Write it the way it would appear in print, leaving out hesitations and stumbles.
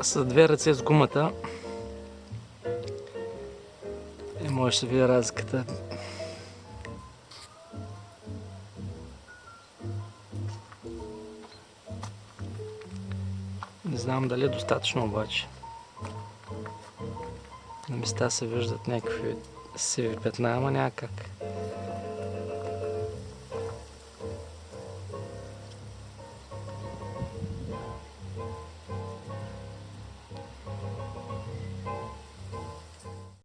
с две ръце с гумата. Може да се види разликата. Не знам дали е достатъчно обаче. На места се виждат някакви сиви петна, ама някак.